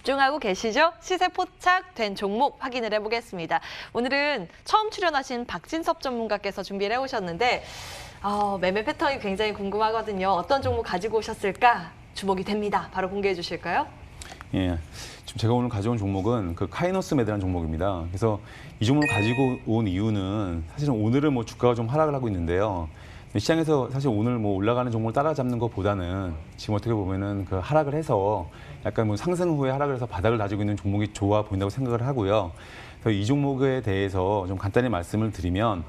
집중하고 계시죠? 시세 포착된 종목 확인을 해보겠습니다. 오늘은 처음 출연하신 박진섭 전문가께서 준비를 해오셨는데 매매 패턴이 굉장히 궁금하거든요. 어떤 종목 가지고 오셨을까? 주목이 됩니다. 바로 공개해 주실까요? 예, 지금 제가 오늘 가져온 종목은 그 카이노스 매드라는 종목입니다. 그래서 이 종목을 가지고 온 이유는 사실은 오늘은 뭐 주가가 좀 하락을 하고 있는데요. 시장에서 사실 오늘 뭐 올라가는 종목을 따라잡는 것보다는 지금 어떻게 보면은 그 하락을 해서 약간 뭐 상승 후에 하락을 해서 바닥을 다지고 있는 종목이 좋아 보인다고 생각을 하고요. 그래서 이 종목에 대해서 좀 간단히 말씀을 드리면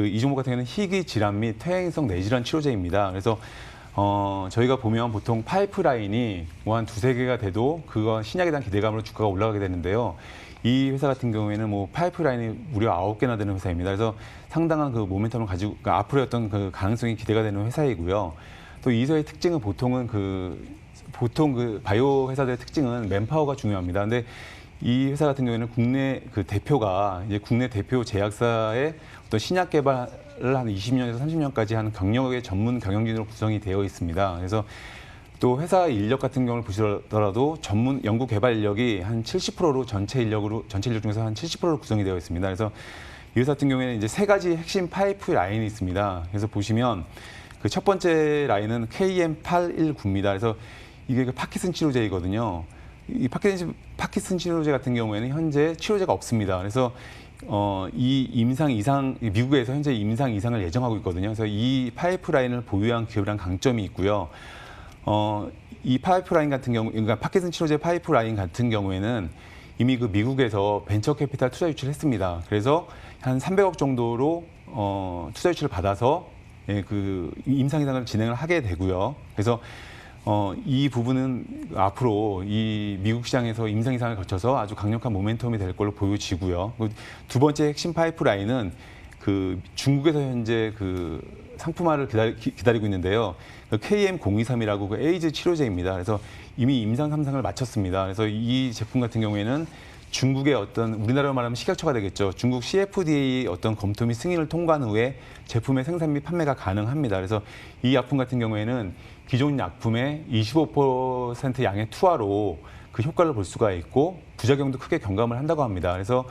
이 종목 같은 경우는 희귀 질환 및 퇴행성 뇌질환 치료제입니다. 그래서 저희가 보면 보통 파이프라인이 뭐 한 두세 개가 돼도 그거 신약에 대한 기대감으로 주가가 올라가게 되는데요. 이 회사 같은 경우에는 뭐 파이프라인이 무려 9개나 되는 회사입니다. 그래서 상당한 그 모멘텀을 가지고 그러니까 앞으로의 어떤 그 가능성이 기대가 되는 회사이고요. 또 이 회사의 특징은 보통 그 바이오 회사들의 특징은 맨파워가 중요합니다. 근데 이 회사 같은 경우에는 국내 그 대표가 이제 국내 대표 제약사의 어떤 신약 개발을 한 20년에서 30년까지 한 경력의 전문 경영진으로 구성이 되어 있습니다. 그래서 또 회사 인력 같은 경우를 보시더라도 전문 연구 개발 인력이 한 70%로 전체 인력 중에서 한 70%로 구성이 되어 있습니다. 그래서 이 회사 같은 경우에는 이제 세 가지 핵심 파이프 라인이 있습니다. 그래서 보시면 그 첫 번째 라인은 KM819입니다. 그래서 이게 그 파킨슨 치료제이거든요. 이 파킨슨 치료제 같은 경우에는 현재 치료제가 없습니다. 그래서 미국에서 현재 임상 이상을 예정하고 있거든요. 그래서 이 파이프라인을 보유한 기업이란 강점이 있고요. 이 파이프라인 같은 경우, 그러니까 파킨슨 치료제 파이프라인 같은 경우에는 이미 그 미국에서 벤처 캐피탈 투자 유치를 했습니다. 그래서 한 300억 정도로 투자 유치를 받아서 그 임상 이상을 진행을 하게 되고요. 그래서 이 부분은 앞으로 이 미국 시장에서 임상 이상을 거쳐서 아주 강력한 모멘텀이 될 걸로 보여지고요. 두 번째 핵심 파이프라인은 그 중국에서 현재 그 상품화를 기다리고 있는데요. 그 KM023이라고 그 에이즈 치료제입니다. 그래서 이미 임상 3상을 마쳤습니다. 그래서 이 제품 같은 경우에는 중국의 어떤 우리나라로 말하면 식약처가 되겠죠. 중국 CFDA 어떤 검토 및 승인을 통과한 후에 제품의 생산 및 판매가 가능합니다. 그래서 이 약품 같은 경우에는 기존 약품의 25% 양의 투하로 그 효과를 볼 수가 있고 부작용도 크게 경감을 한다고 합니다. 그래서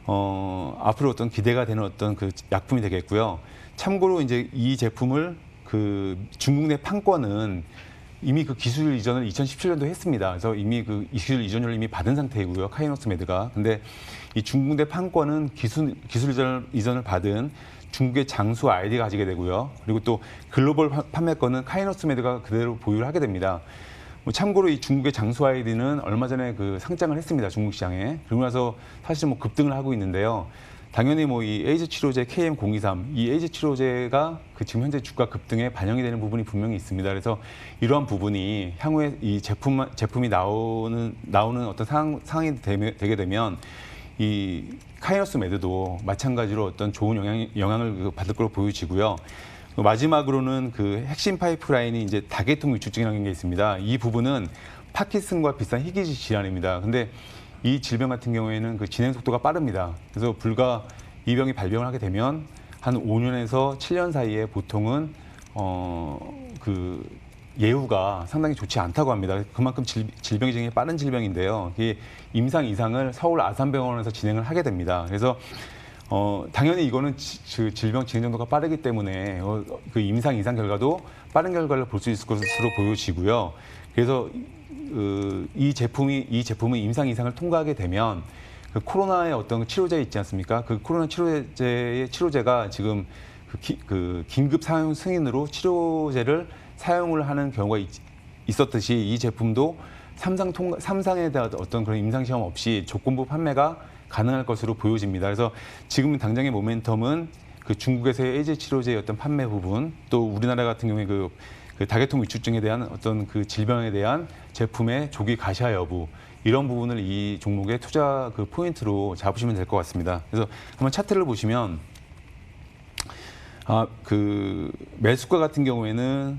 앞으로 어떤 기대가 되는 어떤 그 약품이 되겠고요. 참고로 이제 이 제품을 그 중국 내 판권은 이미 그 기술 이전을 2017년도 했습니다. 그래서 이미 그 기술 이전을 이미 받은 상태이고요. 카이노스 매드가. 근데 이 중국 내 판권은 기술 이전을 받은 중국의 장수 아이디가 가지게 되고요. 그리고 또 글로벌 판매권은 카이노스 매드가 그대로 보유를 하게 됩니다. 참고로 이 중국의 장수 아이디는 얼마 전에 그 상장을 했습니다. 중국 시장에. 그러고 나서 사실 뭐 급등을 하고 있는데요. 당연히 뭐 이 에이즈 치료제 KM023, 이 에이즈 치료제가 그 지금 현재 주가 급등에 반영이 되는 부분이 분명히 있습니다. 그래서 이러한 부분이 향후에 이 제품이 나오는 어떤 상황이 되게 되면 이 카이노스 매드도 마찬가지로 어떤 좋은 영향을 받을 걸로 보여지고요. 마지막으로는 그 핵심 파이프라인이 이제 다계통 위축증이라는 게 있습니다. 이 부분은 파킨슨과 비슷한 희귀 질환입니다. 근데 이 질병 같은 경우에는 그 진행 속도가 빠릅니다. 그래서 불과 이 병이 발병을 하게 되면 한 5년에서 7년 사이에 보통은 그 예후가 상당히 좋지 않다고 합니다. 그만큼 질병이 진행이 빠른 질병인데요. 이 임상 이상을 서울 아산병원에서 진행을 하게 됩니다. 그래서 당연히 이거는 질병 진행 정도가 빠르기 때문에 그 임상 이상 결과도 빠른 결과를 볼 수 있을 것으로 보여지고요. 그래서 이 제품은 임상 이상을 통과하게 되면 그 코로나의 어떤 치료제 있지 않습니까? 그 코로나 치료제가 지금 그 긴급 사용 승인으로 치료제를 사용을 하는 경우가 있었듯이 이 제품도 3상에 대한 어떤 그런 임상 시험 없이 조건부 판매가 가능할 것으로 보여집니다. 그래서 지금 당장의 모멘텀은 그 중국에서의 에이즈 치료제의 어떤 판매 부분, 또 우리나라 같은 경우에 그 다계통 위축증에 대한 어떤 그 질병에 대한 제품의 조기 가시화 여부, 이런 부분을 이 종목의 투자 그 포인트로 잡으시면 될 것 같습니다. 그래서 한번 차트를 보시면 그 매수가 같은 경우에는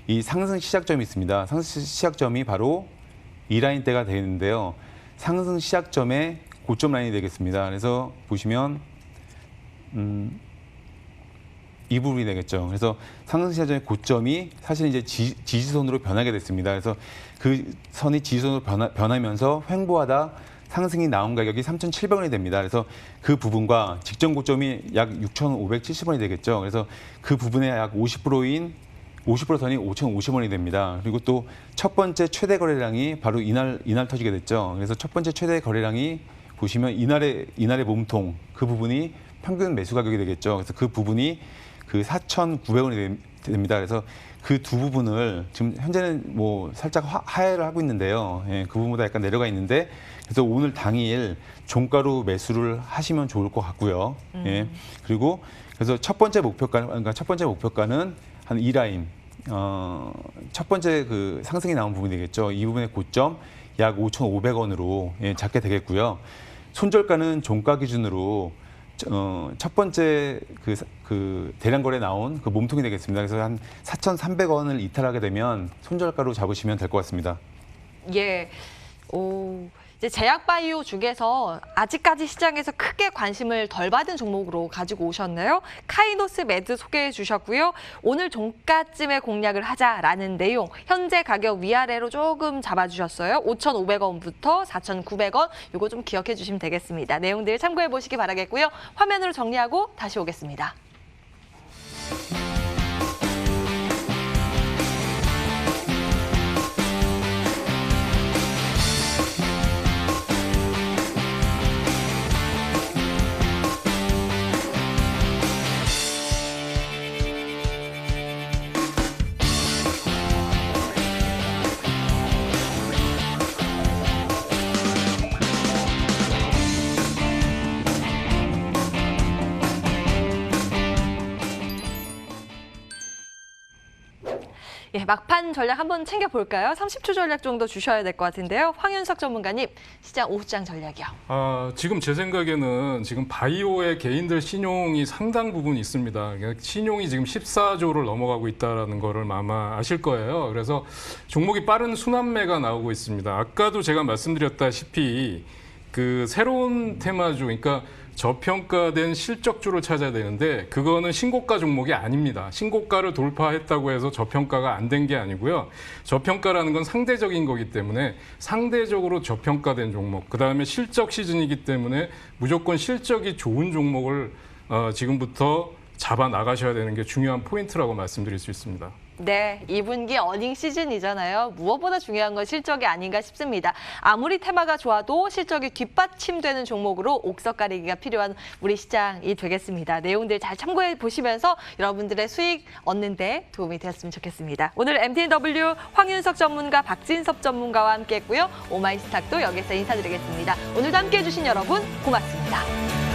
이 상승 시작점이 있습니다. 상승 시작점이 바로 이 라인대가 되는데요. 상승 시작점의 고점 라인이 되겠습니다. 그래서 보시면 이 부분이 되겠죠. 그래서 상승시장의 고점이 사실 이제 지지선으로 변하게 됐습니다. 그래서 그 선이 지지선으로 변하면서 횡보하다 상승이 나온 가격이 3,700원이 됩니다. 그래서 그 부분과 직전 고점이 약 6,570원이 되겠죠. 그래서 그 부분의 약 50%인 50% 선이 5,050원이 됩니다. 그리고 또 첫 번째 최대 거래량이 바로 이날 터지게 됐죠. 그래서 첫 번째 최대 거래량이 보시면 이날의 몸통 그 부분이 평균 매수 가격이 되겠죠. 그래서 그 부분이 그 4,900원이 됩니다. 그래서 그 두 부분을 지금 현재는 뭐 살짝 하회를 하고 있는데요. 예, 그 부분보다 약간 내려가 있는데 그래서 오늘 당일 종가로 매수를 하시면 좋을 것 같고요. 예, 그리고 그래서 첫 번째 목표가는 한 이 라인. 첫 번째 그 상승이 나온 부분이 되겠죠. 이 부분의 고점 약 5,500원으로 예, 잡게 되겠고요. 손절가는 종가 기준으로 첫 번째 그 대량 거래 나온 그 몸통이 되겠습니다. 그래서 한 4,300원을 이탈하게 되면 손절가로 잡으시면 될 것 같습니다. 예. 이제 제약바이오 중에서 아직까지 시장에서 크게 관심을 덜 받은 종목으로 가지고 오셨나요? 카이노스 메드 소개해 주셨고요. 오늘 종가쯤에 공략을 하자라는 내용, 현재 가격 위아래로 조금 잡아주셨어요. 5,500원부터 4,900원, 이거 좀 기억해 주시면 되겠습니다. 내용들 참고해 보시기 바라겠고요. 화면으로 정리하고 다시 오겠습니다. 예, 막판 전략 한번 챙겨볼까요? 30초 전략 정도 주셔야 될 것 같은데요. 황윤석 전문가님, 시장 오후장 전략이요. 지금 제 생각에는 지금 바이오의 개인들 신용이 상당 부분 있습니다. 신용이 지금 14조를 넘어가고 있다는 거를 아마 아실 거예요. 그래서 종목이 빠른 순환매가 나오고 있습니다. 아까도 제가 말씀드렸다시피 그 새로운 테마주, 그러니까 저평가된 실적주를 찾아야 되는데 그거는 신고가 종목이 아닙니다. 신고가를 돌파했다고 해서 저평가가 안 된 게 아니고요. 저평가라는 건 상대적인 거기 때문에 상대적으로 저평가된 종목, 그다음에 실적 시즌이기 때문에 무조건 실적이 좋은 종목을 지금부터 잡아 나가셔야 되는 게 중요한 포인트라고 말씀드릴 수 있습니다. 네, 2분기 어닝 시즌이잖아요. 무엇보다 중요한 건 실적이 아닌가 싶습니다. 아무리 테마가 좋아도 실적이 뒷받침되는 종목으로 옥석 가리기가 필요한 우리 시장이 되겠습니다. 내용들 잘 참고해 보시면서 여러분들의 수익 얻는 데 도움이 되었으면 좋겠습니다. 오늘 MTNW 황윤석 전문가, 박진섭 전문가와 함께했고요. 오마이스탁도 여기서 인사드리겠습니다. 오늘도 함께해 주신 여러분 고맙습니다.